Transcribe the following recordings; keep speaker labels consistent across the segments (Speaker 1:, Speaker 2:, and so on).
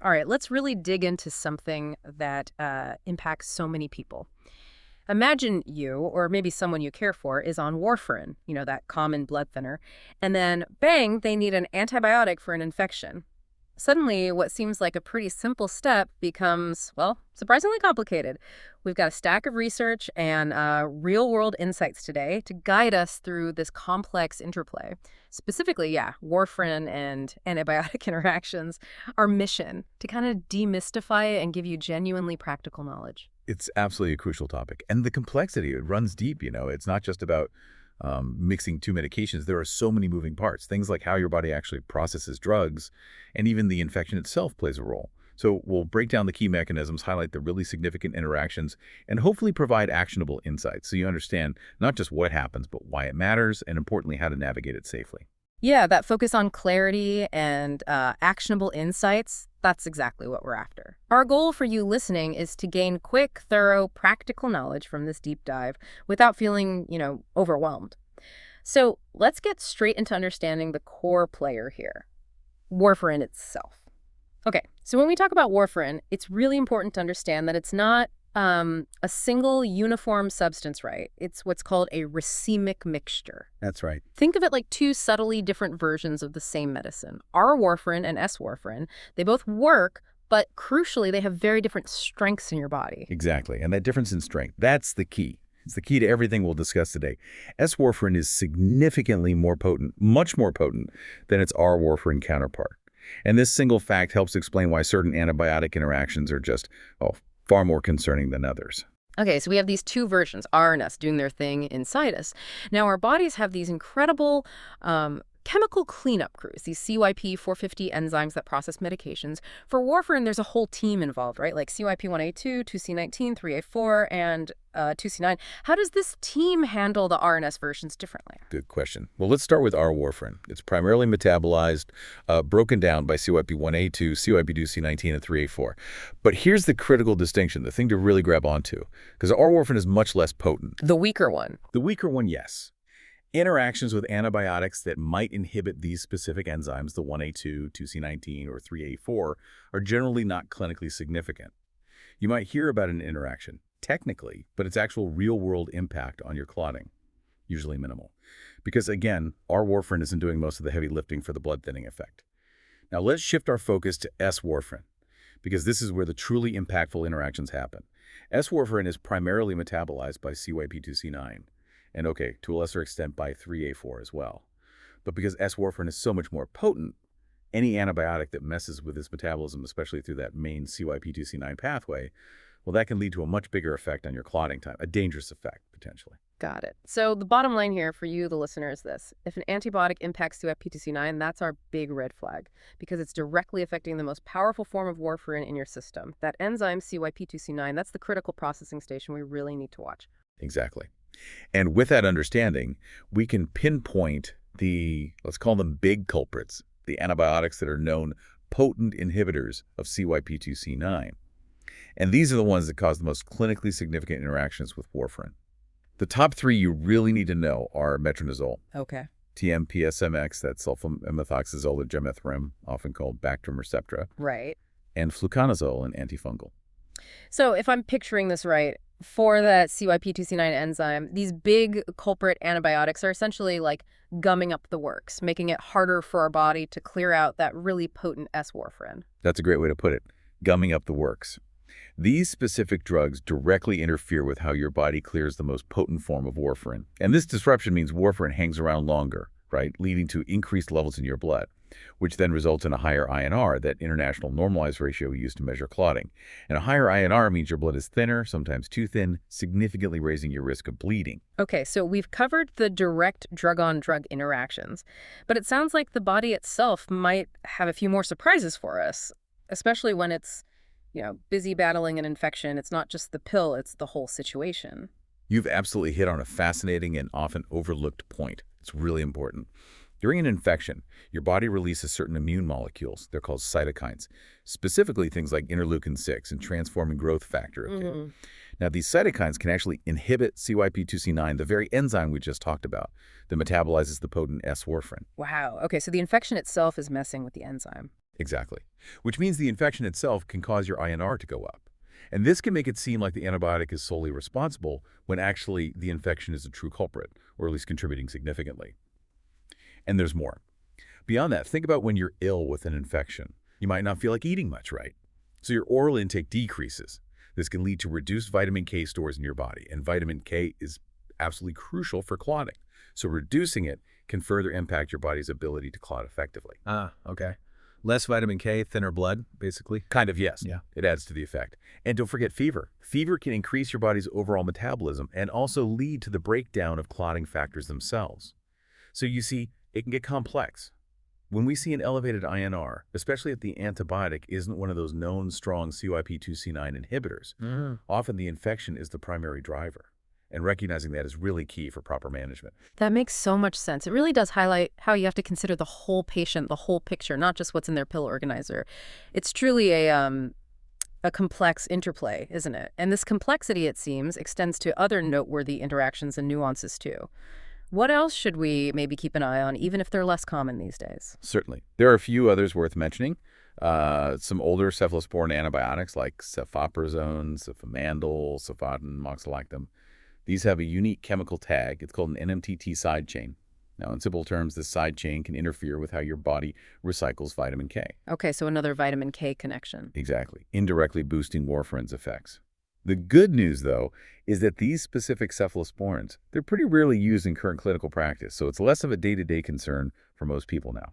Speaker 1: All right, let's really dig into something that impacts so many people. Imagine you, or maybe someone you care for, is on warfarin, that common blood thinner, and then bang, they need an antibiotic for an infection. Suddenly, what seems like a pretty simple step becomes, well, surprisingly complicated. We've got a stack of research and real-world insights today to guide us through this complex interplay. Specifically, yeah, warfarin and antibiotic interactions, our mission to kind of demystify it and give you genuinely practical knowledge.
Speaker 2: It's absolutely a crucial topic. And the complexity, it runs deep, It's not just about mixing two medications. There are so many moving parts. Things like how your body actually processes drugs, and even the infection itself plays a role. So we'll break down the key mechanisms, highlight the really significant interactions, and hopefully provide actionable insights so you understand not just what happens, but why it matters, and importantly, how to navigate it safely.
Speaker 1: Yeah, that focus on clarity and actionable insights, that's exactly what we're after. Our goal for you listening is to gain quick, thorough, practical knowledge from this deep dive without feeling, overwhelmed. So let's get straight into understanding the core player here, warfarin itself. Okay, so when we talk about warfarin, it's really important to understand that it's not a single uniform substance, right? It's what's called a racemic mixture.
Speaker 2: That's right.
Speaker 1: Think of it like two subtly different versions of the same medicine. R-warfarin and S-warfarin, they both work, but crucially, they have very different strengths in your body.
Speaker 2: Exactly. And that difference in strength, that's the key. It's the key to everything we'll discuss today. S-warfarin is significantly more potent, much more potent than its R-warfarin counterpart. And this single fact helps explain why certain antibiotic interactions are just, far more concerning than others.
Speaker 1: Okay, so we have these two versions, R and S, doing their thing inside us. Now, our bodies have these incredible chemical cleanup crews, these CYP450 enzymes that process medications. For warfarin, there's a whole team involved, right? Like CYP1A2, 2C19, 3A4, and 2C9. How does this team handle the R and S versions differently?
Speaker 2: Good question. Well, let's start with R-warfarin. It's primarily metabolized, broken down by CYP1A2, CYP2C19, and 3A4. But here's the critical distinction, the thing to really grab onto, because R-warfarin is much less potent.
Speaker 1: The weaker one.
Speaker 2: The weaker one, yes. Interactions with antibiotics that might inhibit these specific enzymes, the 1A2, 2C19, or 3A4, are generally not clinically significant. You might hear about an interaction, technically, but its actual real-world impact on your clotting, usually minimal. Because again, R-warfarin isn't doing most of the heavy lifting for the blood thinning effect. Now let's shift our focus to S-warfarin, because this is where the truly impactful interactions happen. S-warfarin is primarily metabolized by CYP2C9. And okay, to a lesser extent by 3A4 as well. But because S-warfarin is so much more potent, any antibiotic that messes with its metabolism, especially through that main CYP2C9 pathway, well, that can lead to a much bigger effect on your clotting time, a dangerous effect, potentially.
Speaker 1: Got it. So the bottom line here for you, the listener, is this. If an antibiotic impacts CYP2C9, that's our big red flag, because it's directly affecting the most powerful form of warfarin in your system. That enzyme, CYP2C9, that's the critical processing station we really need to watch.
Speaker 2: Exactly. And with that understanding, we can pinpoint the, let's call them big culprits, the antibiotics that are known potent inhibitors of CYP2C9. And these are the ones that cause the most clinically significant interactions with warfarin. The top three you really need to know are metronidazole,
Speaker 1: Okay.
Speaker 2: TMPSMX, that's sulfamethoxazole or gemethrim, often called Bactrim or Septra,
Speaker 1: Right.
Speaker 2: and fluconazole, an antifungal.
Speaker 1: So if I'm picturing this right, for that CYP2C9 enzyme, these big culprit antibiotics are essentially like gumming up the works, making it harder for our body to clear out that really potent S-warfarin.
Speaker 2: That's a great way to put it, gumming up the works. These specific drugs directly interfere with how your body clears the most potent form of warfarin. And this disruption means warfarin hangs around longer, right, leading to increased levels in your blood, which then results in a higher INR, that international normalized ratio we use to measure clotting. And a higher INR means your blood is thinner, sometimes too thin, significantly raising your risk of bleeding.
Speaker 1: Okay, so we've covered the direct drug-on-drug interactions, but it sounds like the body itself might have a few more surprises for us, especially when it's, busy battling an infection. It's not just the pill, it's the whole situation.
Speaker 2: You've absolutely hit on a fascinating and often overlooked point. It's really important. During an infection, your body releases certain immune molecules. They're called cytokines, specifically things like interleukin-6 and transforming growth factor. Okay? Now, these cytokines can actually inhibit CYP2C9, the very enzyme we just talked about that metabolizes the potent S-warfarin.
Speaker 1: Wow. Okay, so the infection itself is messing with the enzyme.
Speaker 2: Exactly. Which means the infection itself can cause your INR to go up. And this can make it seem like the antibiotic is solely responsible when actually the infection is a true culprit, or at least contributing significantly. And there's more. Beyond that, think about when you're ill with an infection. You might not feel like eating much, right? So your oral intake decreases. This can lead to reduced vitamin K stores in your body, and vitamin K is absolutely crucial for clotting. So reducing it can further impact your body's ability to clot effectively.
Speaker 3: Ah, okay. Less vitamin K, thinner blood, basically?
Speaker 2: Kind of, yes.
Speaker 3: Yeah.
Speaker 2: It adds to the effect. And don't forget fever. Fever can increase your body's overall metabolism and also lead to the breakdown of clotting factors themselves. So you see, it can get complex. When we see an elevated INR, especially if the antibiotic isn't one of those known strong CYP2C9 inhibitors, often the infection is the primary driver. And recognizing that is really key for proper management.
Speaker 1: That makes so much sense. It really does highlight how you have to consider the whole patient, the whole picture, not just what's in their pill organizer. It's truly a complex interplay, isn't it? And this complexity, it seems, extends to other noteworthy interactions and nuances, too. What else should we maybe keep an eye on, even if they're less common these days?
Speaker 2: Certainly. There are a few others worth mentioning. Some older cephalosporin antibiotics like cefepozone, cefamandel, cefotin, moxilactam. These have a unique chemical tag. It's called an NMTT side chain. Now, in simple terms, this side chain can interfere with how your body recycles vitamin K.
Speaker 1: Okay, so another vitamin K connection.
Speaker 2: Exactly, indirectly boosting warfarin's effects. The good news, though, is that these specific cephalosporins, they're pretty rarely used in current clinical practice, so it's less of a day-to-day concern for most people now.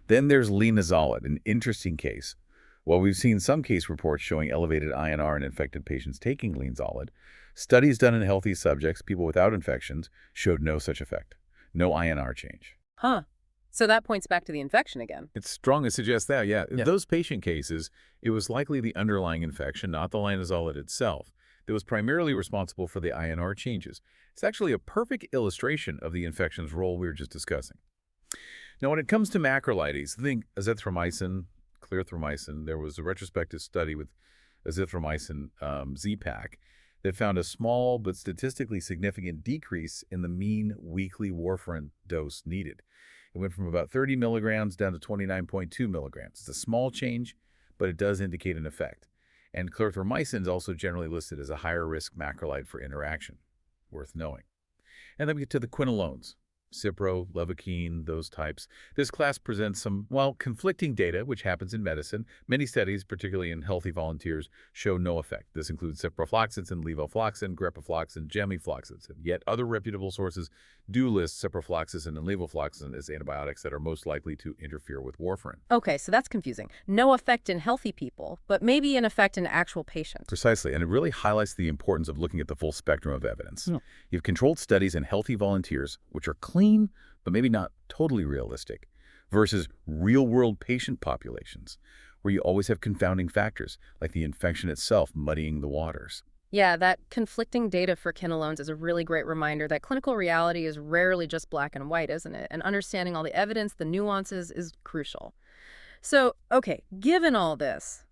Speaker 2: Then there's linezolid, an interesting case. While we've seen some case reports showing elevated INR in infected patients taking linezolid, studies done in healthy subjects, people without infections, showed no such effect. No INR change.
Speaker 1: Huh. So that points back to the infection again.
Speaker 2: It's strong to suggest that, yeah. In
Speaker 3: Yeah.
Speaker 2: those patient cases, it was likely the underlying infection, not the linezolid itself, that was primarily responsible for the INR changes. It's actually a perfect illustration of the infection's role we were just discussing. Now, when it comes to macrolides, think azithromycin, clarithromycin. There was a retrospective study with azithromycin Z-Pak that found a small but statistically significant decrease in the mean weekly warfarin dose needed. It went from about 30 milligrams down to 29.2 milligrams. It's a small change, but it does indicate an effect. And clarithromycin is also generally listed as a higher risk macrolide for interaction, worth knowing. And then we get to the quinolones. Cipro, Levaquin, those types. This class presents some, well, conflicting data, which happens in medicine. Many studies, particularly in healthy volunteers, show no effect. This includes ciprofloxacin, levofloxacin, grepafloxacin, gemifloxacin. Yet other reputable sources do list ciprofloxacin and levofloxacin as antibiotics that are most likely to interfere with warfarin.
Speaker 1: Okay, so that's confusing. No effect in healthy people, but maybe an effect in actual patients.
Speaker 2: Precisely, and it really highlights the importance of looking at the full spectrum of evidence.
Speaker 1: Yeah.
Speaker 2: You've controlled studies in healthy volunteers, which are clean, but maybe not totally realistic, versus real-world patient populations, where you always have confounding factors, like the infection itself muddying the waters.
Speaker 1: Yeah, that conflicting data for quinolones is a really great reminder that clinical reality is rarely just black and white, isn't it? And understanding all the evidence, the nuances, is crucial. So, okay, given all this,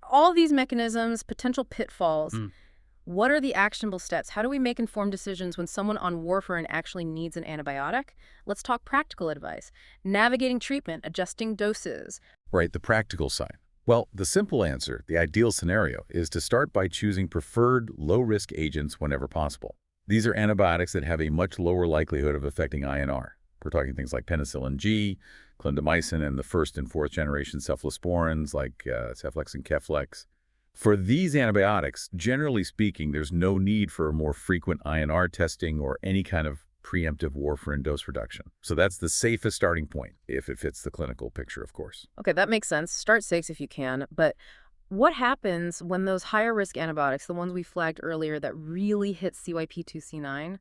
Speaker 1: all these mechanisms, potential pitfalls, what are the actionable steps? How do we make informed decisions when someone on warfarin actually needs an antibiotic? Let's talk practical advice. Navigating treatment, adjusting doses.
Speaker 2: Right, the practical side. Well, the simple answer, the ideal scenario, is to start by choosing preferred low-risk agents whenever possible. These are antibiotics that have a much lower likelihood of affecting INR. We're talking things like penicillin G, clindamycin, and the first and fourth generation cephalosporins like Ceflex and Keflex. For these antibiotics, generally speaking, there's no need for more frequent INR testing or any kind of preemptive warfarin dose reduction. So that's the safest starting point, if it fits the clinical picture, of course.
Speaker 1: Okay, that makes sense. Start safe if you can. But what happens when those higher risk antibiotics, the ones we flagged earlier that really hit CYP2C9,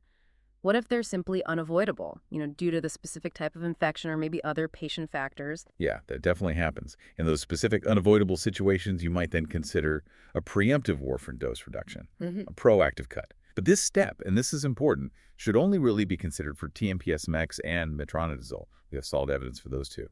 Speaker 1: what if they're simply unavoidable, due to the specific type of infection or maybe other patient factors?
Speaker 2: Yeah, that definitely happens. In those specific unavoidable situations, you might then consider a preemptive warfarin dose reduction, a proactive cut. But this step, and this is important, should only really be considered for TMPSMX and metronidazole. We have solid evidence for those two.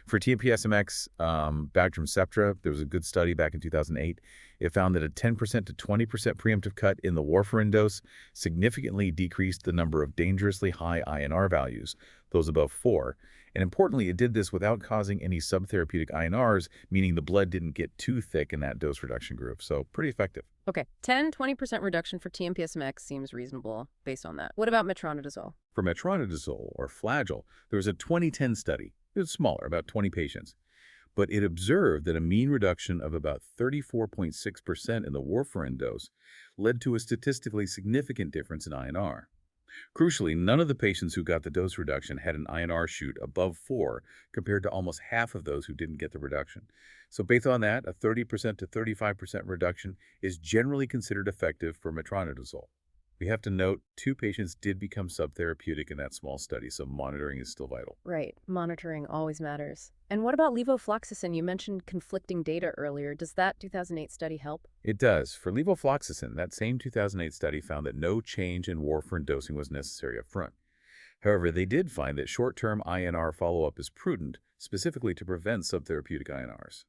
Speaker 2: For TMPSMX, Bactrim Septra, there was a good study back in 2008. It found that a 10% to 20% preemptive cut in the warfarin dose significantly decreased the number of dangerously high INR values, those above 4, And importantly, it did this without causing any subtherapeutic INRs, meaning the blood didn't get too thick in that dose reduction group. So pretty effective.
Speaker 1: Okay, 10–20% reduction for TMPSMX seems reasonable based on that. What about metronidazole?
Speaker 2: For metronidazole, or Flagyl, there was a 2010 study. It was smaller, about 20 patients. But it observed that a mean reduction of about 34.6% in the warfarin dose led to a statistically significant difference in INR. Crucially, none of the patients who got the dose reduction had an INR shoot above 4 compared to almost half of those who didn't get the reduction. So based on that, a 30% to 35% reduction is generally considered effective for metronidazole. We have to note 2 patients did become subtherapeutic in that small study, so monitoring is still vital.
Speaker 1: Right, monitoring always matters. And what about levofloxacin? You mentioned conflicting data earlier. Does that 2008 study help?
Speaker 2: It does. For levofloxacin, that same 2008 study found that no change in warfarin dosing was necessary up front. However, they did find that short-term INR follow-up is prudent, specifically to prevent subtherapeutic INRs.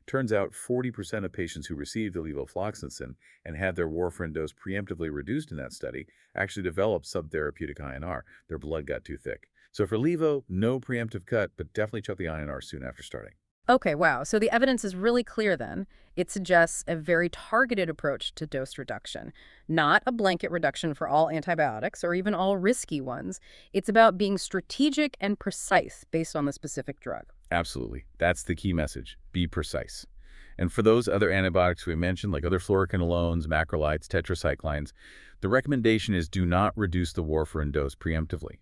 Speaker 2: Turns out 40% of patients who received the levofloxacin and had their warfarin dose preemptively reduced in that study actually developed subtherapeutic INR. Their blood got too thick. So for levo, no preemptive cut, but definitely check the INR soon after starting.
Speaker 1: Okay, wow. So the evidence is really clear then. It suggests a very targeted approach to dose reduction, not a blanket reduction for all antibiotics or even all risky ones. It's about being strategic and precise based on the specific drug.
Speaker 2: Absolutely. That's the key message. Be precise. And for those other antibiotics we mentioned, like other fluoroquinolones, macrolides, tetracyclines, the recommendation is do not reduce the warfarin dose preemptively.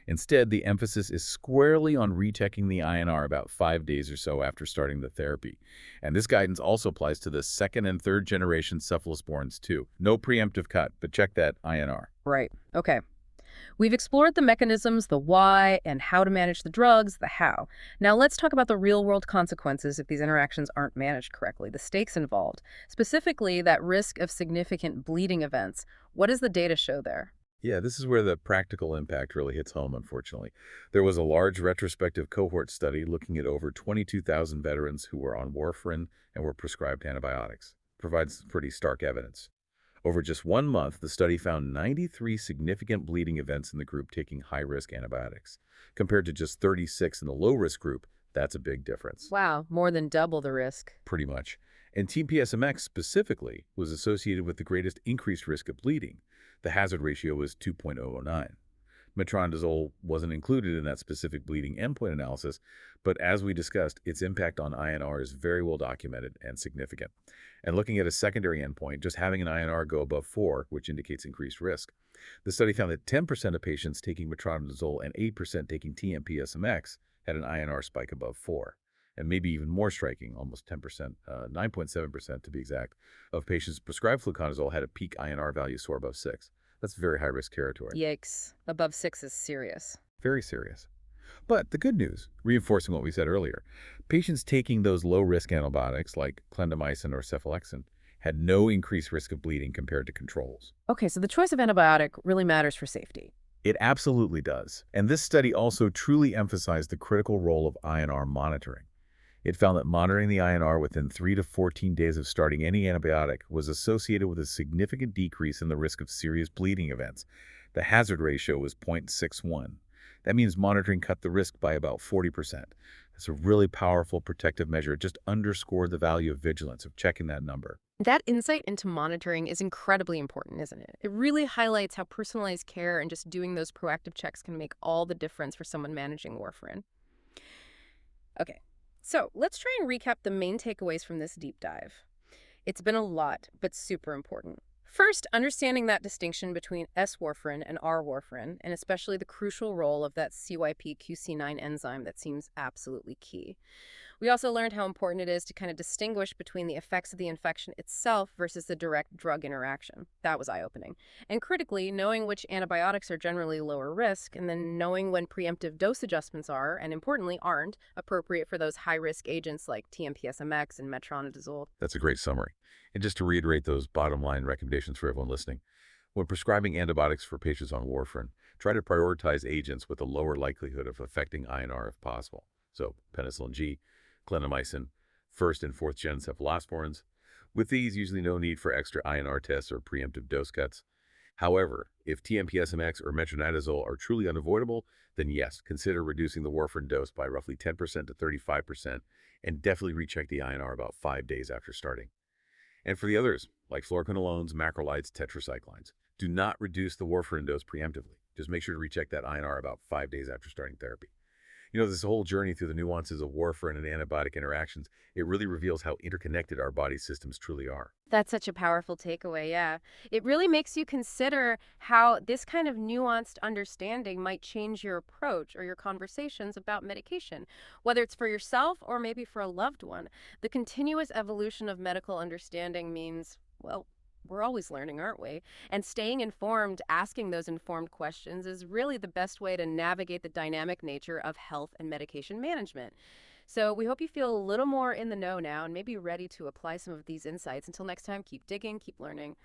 Speaker 2: Instead, the emphasis is squarely on rechecking the INR about 5 days or so after starting the therapy. And this guidance also applies to the second and third generation cephalosporins too. No preemptive cut, but check that INR.
Speaker 1: Right. Okay. We've explored the mechanisms, the why, and how to manage the drugs, the how. Now let's talk about the real-world consequences if these interactions aren't managed correctly, the stakes involved, specifically that risk of significant bleeding events. What does the data show there?
Speaker 2: Yeah, this is where the practical impact really hits home, unfortunately. There was a large retrospective cohort study looking at over 22,000 veterans who were on warfarin and were prescribed antibiotics. Provides pretty stark evidence. Over just 1 month, the study found 93 significant bleeding events in the group taking high-risk antibiotics. Compared to just 36 in the low-risk group, that's a big difference.
Speaker 1: Wow, more than double the risk.
Speaker 2: Pretty much. And TPSMX specifically was associated with the greatest increased risk of bleeding. The hazard ratio was 2.009. Metronidazole wasn't included in that specific bleeding endpoint analysis, but as we discussed, its impact on INR is very well documented and significant. And looking at a secondary endpoint, just having an INR go above 4, which indicates increased risk. The study found that 10% of patients taking metronidazole and 8% taking TMPSMX had an INR spike above 4. And maybe even more striking, almost 10%, 9.7% to be exact, of patients prescribed fluconazole had a peak INR value score above 6. That's very high-risk territory.
Speaker 1: Yikes. Above 6 is serious.
Speaker 2: Very serious. But the good news, reinforcing what we said earlier, patients taking those low-risk antibiotics like clindamycin or cephalexin had no increased risk of bleeding compared to controls.
Speaker 1: Okay, so the choice of antibiotic really matters for safety.
Speaker 2: It absolutely does. And this study also truly emphasized the critical role of INR monitoring. It found that monitoring the INR within 3 to 14 days of starting any antibiotic was associated with a significant decrease in the risk of serious bleeding events. The hazard ratio was 0.61. That means monitoring cut the risk by about 40%. It's a really powerful protective measure. It just underscored the value of vigilance, of checking that number.
Speaker 1: That insight into monitoring is incredibly important, isn't it? It really highlights how personalized care and just doing those proactive checks can make all the difference for someone managing warfarin. Okay. So let's try and recap the main takeaways from this deep dive. It's been a lot, but super important. First, understanding that distinction between S-warfarin and R-warfarin, and especially the crucial role of that CYP-QC9 enzyme that seems absolutely key. We also learned how important it is to kind of distinguish between the effects of the infection itself versus the direct drug interaction. That was eye-opening. And critically, knowing which antibiotics are generally lower risk, and then knowing when preemptive dose adjustments are, and importantly aren't, appropriate for those high-risk agents like TMPSMX and metronidazole.
Speaker 2: That's a great summary. And just to reiterate those bottom line recommendations for everyone listening, when prescribing antibiotics for patients on warfarin, try to prioritize agents with a lower likelihood of affecting INR if possible. So penicillin G, clindamycin, first and fourth gen cephalosporins. With these, usually no need for extra INR tests or preemptive dose cuts. However, if TMPSMX or metronidazole are truly unavoidable, then yes, consider reducing the warfarin dose by roughly 10% to 35% and definitely recheck the INR about 5 days after starting. And for the others, like fluoroquinolones, macrolides, tetracyclines, do not reduce the warfarin dose preemptively. Just make sure to recheck that INR about 5 days after starting therapy. This whole journey through the nuances of warfarin and antibiotic interactions, it really reveals how interconnected our body systems truly are.
Speaker 1: That's such a powerful takeaway, yeah. It really makes you consider how this kind of nuanced understanding might change your approach or your conversations about medication, whether it's for yourself or maybe for a loved one. The continuous evolution of medical understanding means, well, we're always learning, aren't we? And staying informed, asking those informed questions is really the best way to navigate the dynamic nature of health and medication management. So we hope you feel a little more in the know now and maybe ready to apply some of these insights. Until next time, keep digging, keep learning.